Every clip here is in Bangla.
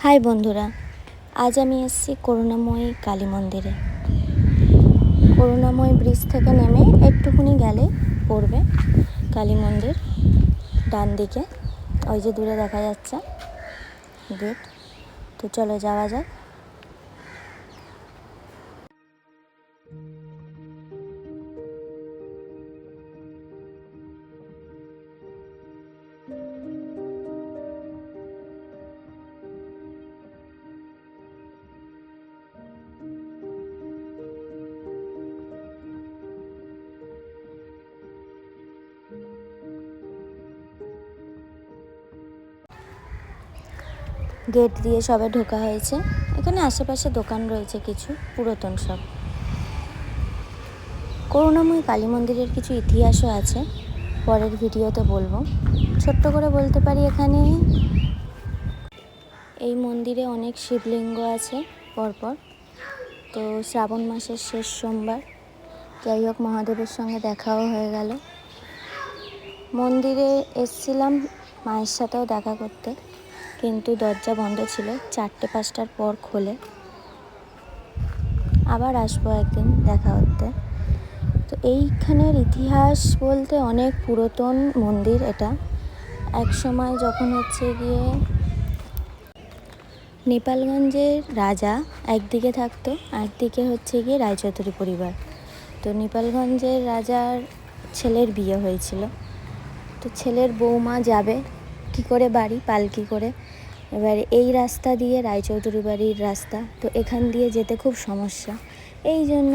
হাই বন্ধুরা, আজ আমি এসেছি করুণাময়ী কালী মন্দিরে। করুণাময়ী ব্রিজ থেকে নেমে একটুখানি গেলে পড়বে কালী মন্দির, ডান দিকে ওই যে দূরে দেখা যাচ্ছে গেট। তো চলো যাওয়া যাক। গেট দিয়ে সবে ঢোকা হয়েছে। এখানে আশেপাশে দোকান রয়েছে কিছু পুরাতন সব। করুণাময়ী কালী মন্দিরের কিছু ইতিহাসও আছে, পরের ভিডিওতে বলবো। ছোট্ট করে বলতে পারি, এখানে এই মন্দিরে অনেক শিবলিঙ্গ আছে পরপর। তো শ্রাবণ মাসের শেষ সোমবার, যাই হোক মহাদেবের সঙ্গে দেখাও হয়ে গেল। মন্দিরে এসছিলাম মায়ের সাথেও দেখা করতে, কিন্তু দরজা বন্ধ ছিল, 4টে-5টার পর খোলে। আবার আসবো একদিন দেখা করতে। তো এইখানের ইতিহাস বলতে অনেক পুরাতন মন্দির এটা। এক সময় যখন গিয়ে নেপালগঞ্জের রাজা একদিকে থাকতো, একদিকে গিয়ে রায়চৌধুরী পরিবার। তো নেপালগঞ্জের রাজার ছেলের বিয়ে হয়েছিল। তো ছেলের বৌমা যাবে কি করে বাড়ি, পালকি করে। এবার এই রাস্তা দিয়ে রায়চৌধুরী বাড়ির রাস্তা, তো এখান দিয়ে যেতে খুব সমস্যা। এই জন্য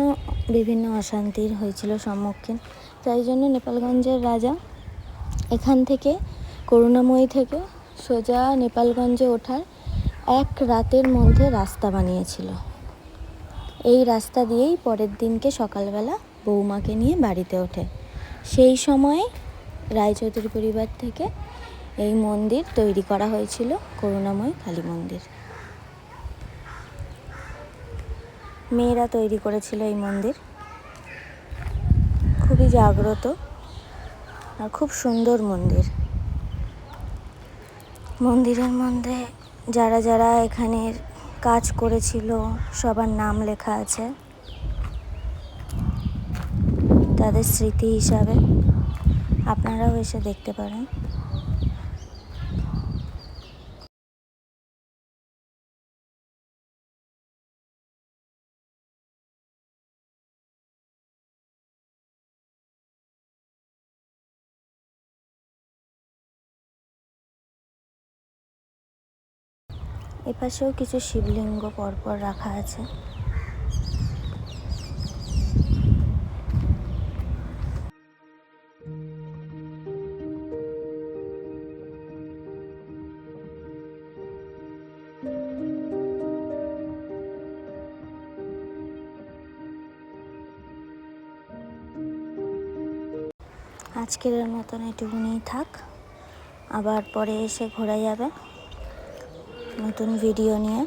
বিভিন্ন অশান্তির হয়েছিল সম্মুখীন। তাই জন্য নেপালগঞ্জের রাজা এখান থেকে করুণাময়ী থেকে সোজা নেপালগঞ্জে ওঠার এক রাতের মধ্যে রাস্তা বানিয়েছিল। এই রাস্তা দিয়েই পরের দিনকে সকালবেলা বৌমাকে নিয়ে বাড়িতে ওঠে। সেই সময় রায়চৌধুরী পরিবার থেকে এই মন্দির তৈরি করা হয়েছিল, করুণাময়ী কালী মন্দির। মেয়েরা তৈরি করেছিল এই মন্দির। খুবই জাগ্রত আর খুব সুন্দর মন্দির। মন্দিরের মধ্যে যারা যারা এখানের কাজ করেছিল সবার নাম লেখা আছে, তাদের স্মৃতি হিসাবে। আপনারাও এসে দেখতে পারেন। এপাশেও কিছু শিবলিঙ্গ পরপর রাখা আছে। আজকের মতন এটুকুনিই থাক, আবার পরে এসে ঘোরা যাবে নতুন ভিডিও নিয়ে।